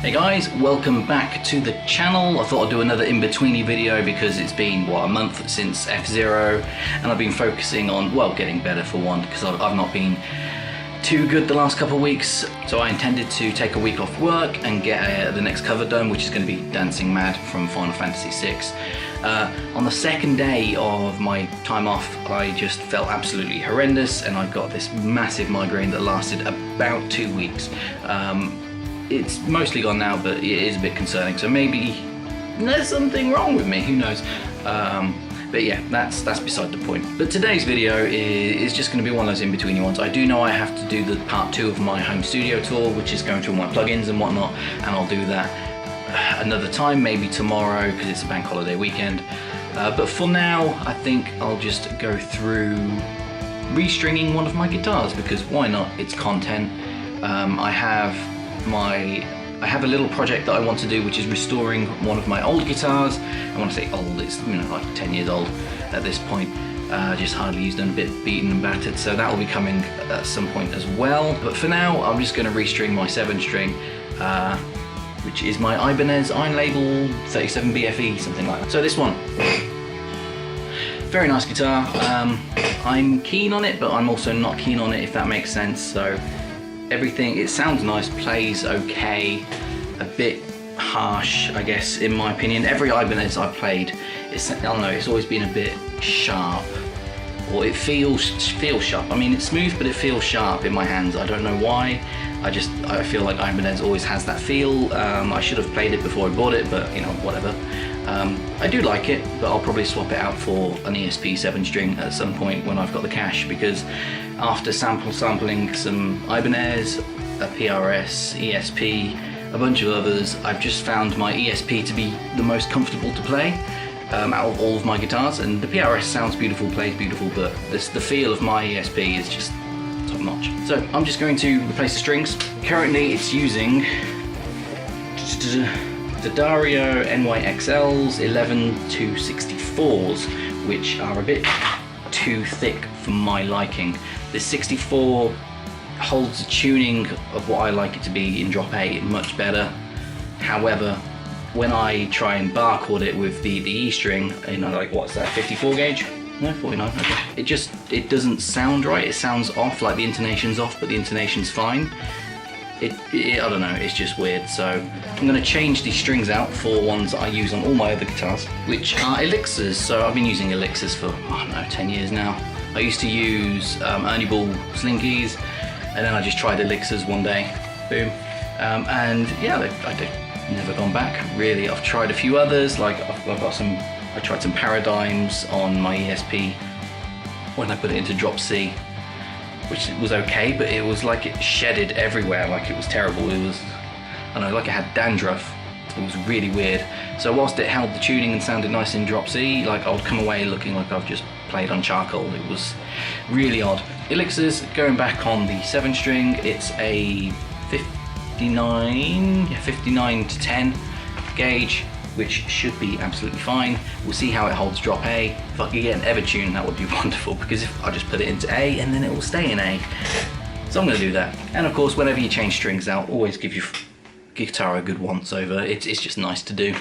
Hey guys, welcome back to the channel. I thought I'd do another in-betweeny video because it's been, what, a month since F0 and I've been focusing on, well, getting better for one, because I've not been too good the last couple of weeks. So I intended to take a week off work and get the next cover done, which is going to be Dancing Mad from Final Fantasy VI. On the second day of my time off, I just felt absolutely horrendous and I got this massive migraine that lasted about 2 weeks. It's mostly gone now, but it is a bit concerning, so maybe there's something wrong with me, who knows. But yeah, that's beside the point. But today's video is just going to be one of those in-betweeny ones. I do know I have to do the part 2 of my home studio tour, which is going through all my plugins and whatnot, and I'll do that another time, maybe tomorrow, because it's a bank holiday weekend. But for now, I think I'll just go through restringing one of my guitars, because why not? It's content. I have a little project that I want to do, which is restoring one of my old guitars. I want to say old, it's like 10 years old at this point. Just hardly used and a bit beaten and battered, so that will be coming at some point as well. But for now, I'm just going to restring my 7-string, which is my Ibanez Iron Label 37 BFE, something like that. So this one, very nice guitar. I'm keen on it, but I'm also not keen on it, if that makes sense. So everything, it sounds nice, plays okay, a bit harsh, I guess, in my opinion. Every Ibanez I've played, I don't know, it's always been a bit sharp, or it feels sharp. I mean, it's smooth, but it feels sharp in my hands. I don't know why. I feel like Ibanez always has that feel. I should have played it before I bought it, but you know, whatever. I do like it, but I'll probably swap it out for an ESP 7-string at some point when I've got the cash, because after sampling some Ibanez, a PRS, ESP, a bunch of others, I've just found my ESP to be the most comfortable to play out of all of my guitars. And the PRS sounds beautiful, plays beautiful, but the feel of my ESP is just top notch. So I'm just going to replace the strings. Currently it's using the DiMarzio NYXLs 11-264s, which are a bit too thick for my liking. This 64 holds the tuning of what I like it to be in drop A much better. However, when I try and bar chord it with the E string, like, what's that, 54 gauge? No, 49, okay. It doesn't sound right. It sounds off, like the intonation's off, but the intonation's fine. I don't know, it's just weird. So I'm going to change these strings out for ones that I use on all my other guitars, which are Elixirs. So I've been using Elixirs for, I don't know, 10 years now. I used to use Ernie Ball Slinkies, and then I just tried Elixirs one day, boom. And yeah, I've never gone back, really. I've tried a few others, like I tried some Paradigms on my ESP when I put it into drop C, which was okay, but it was like it shedded everywhere, like it was terrible. It was, I don't know, like it had dandruff. It was really weird. So whilst it held the tuning and sounded nice in drop C, like I would come away looking like I've just played on charcoal. It was really odd. Elixirs, going back on the 7-string, it's a 59-10 gauge, which should be absolutely fine. We'll see how it holds drop A. If I could get an Evertune, that would be wonderful, because if I just put it into A and then it will stay in A. So I'm going to do that. And of course, whenever you change strings out, always give your guitar a good once over. It's just nice to do.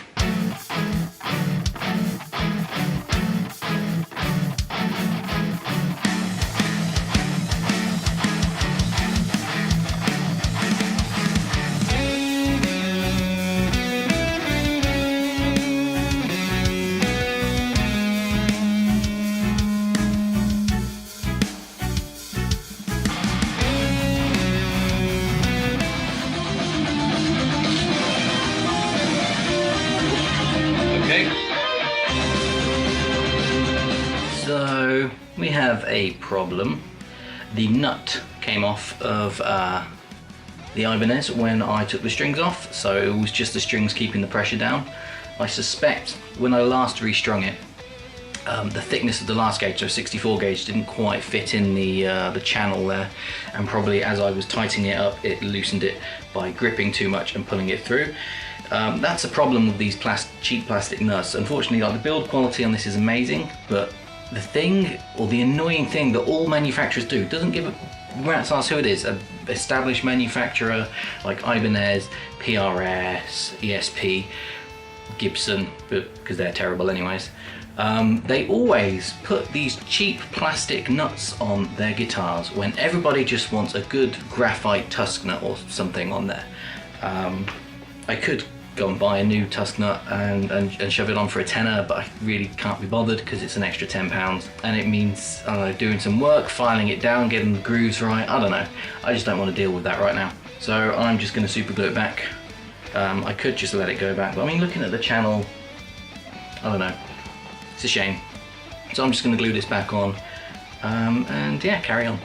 So we have a problem. The nut came off of the Ibanez when I took the strings off, so it was just the strings keeping the pressure down. I suspect when I last restrung it, the thickness of the last gauge, so 64 gauge, didn't quite fit in the channel there, and probably as I was tightening it up, it loosened it by gripping too much and pulling it through. That's a problem with these cheap plastic nuts. Unfortunately, like, the build quality on this is amazing, but the thing, or the annoying thing that all manufacturers do, doesn't give rats ask who it is. An established manufacturer like Ibanez, PRS, ESP, Gibson, because they're terrible anyways. They always put these cheap plastic nuts on their guitars when everybody just wants a good graphite tusk nut or something on there. I could go and buy a new tusk nut and shove it on for a tenner, but I really can't be bothered because it's an extra £10 and it means, I don't know, doing some work, filing it down, getting the grooves right. I don't know, I just don't want to deal with that right now, so I'm just going to super glue it back. I could just let it go back, but I mean, looking at the channel, I don't know, it's a shame, so I'm just going to glue this back on and yeah, carry on.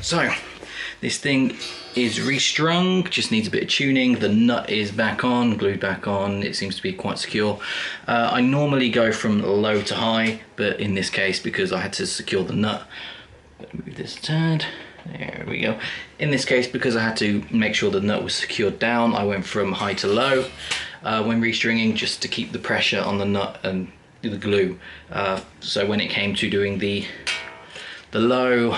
So this thing is restrung, just needs a bit of tuning. The nut is back on, glued back on. It seems to be quite secure. I normally go from low to high, but in this case, because I had to secure the nut, let me move this turn. There we go. In this case, because I had to make sure the nut was secured down, I went from high to low when restringing, just to keep the pressure on the nut and the glue. So when it came to doing the low,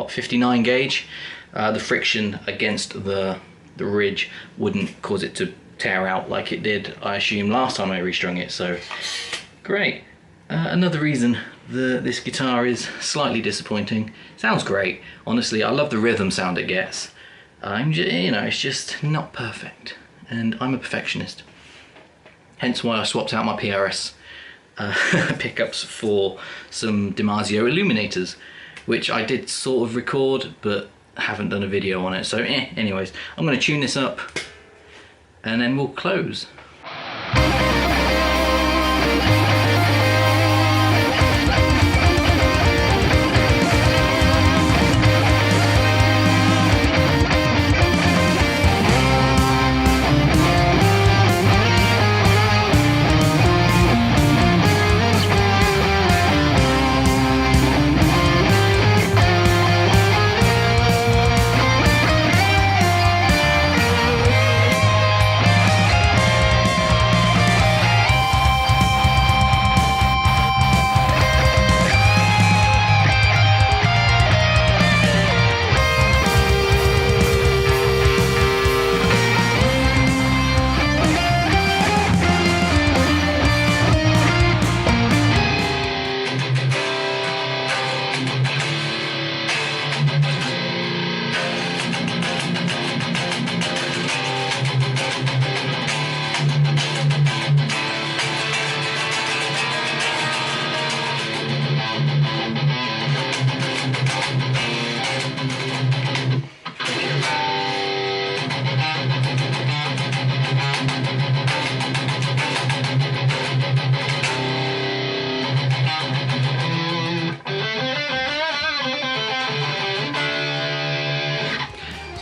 59 gauge, the friction against the ridge wouldn't cause it to tear out like it did, I assume, last time I restrung it. So great. Another reason this guitar is slightly disappointing. Sounds great, honestly. I love the rhythm sound it gets. It's just not perfect, and I'm a perfectionist. Hence why I swapped out my PRS pickups for some DiMarzio Illuminators, which I did sort of record, but haven't done a video on it. So anyways, I'm going to tune this up, and then we'll close.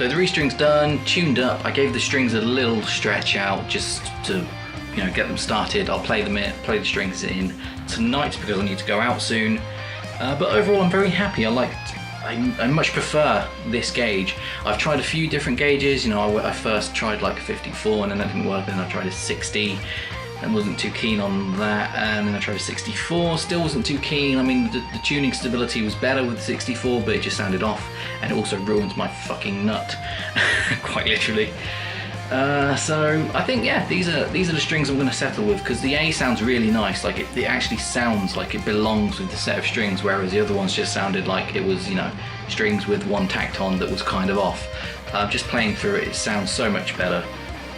So the restring's done, tuned up. I gave the strings a little stretch out just to, you know, get them started. I'll play the strings in tonight because I need to go out soon. But overall, I'm very happy. I much prefer this gauge. I've tried a few different gauges. You know, I first tried like a 54 and then that didn't work. Then I tried a 60 and wasn't too keen on that. And then I tried a 64, still wasn't too keen. I mean, the tuning stability was better with the 64, but it just sounded off. And it also ruined my fucking nut, quite literally. So I think, yeah, these are the strings I'm going to settle with, because the A sounds really nice. Like it actually sounds like it belongs with the set of strings, whereas the other ones just sounded like it was, you know, strings with one tacked on that was kind of off. Just playing through it, it sounds so much better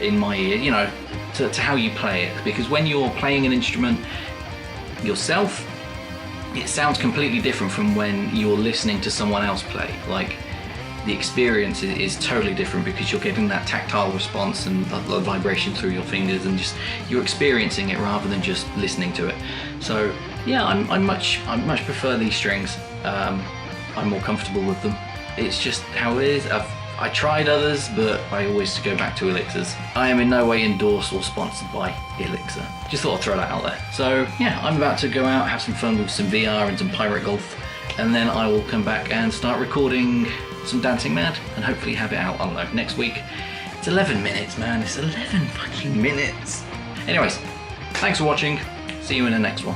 in my ear, you know, to how you play it. Because when you're playing an instrument yourself, it sounds completely different from when you're listening to someone else play. Like, the experience is totally different because you're getting that tactile response and the vibration through your fingers, and just you're experiencing it rather than just listening to it. So yeah, I much prefer these strings. I'm more comfortable with them. It's just how it is. I tried others, but I always go back to Elixirs. I am in no way endorsed or sponsored by Elixir. Just thought I'd throw that out there. So yeah, I'm about to go out, have some fun with some VR and some pirate golf, and then I will come back and start recording some Dancing Mad and hopefully have it out, I don't know, next week. It's 11 minutes, man. It's 11 fucking minutes. Anyways, thanks for watching. See you in the next one.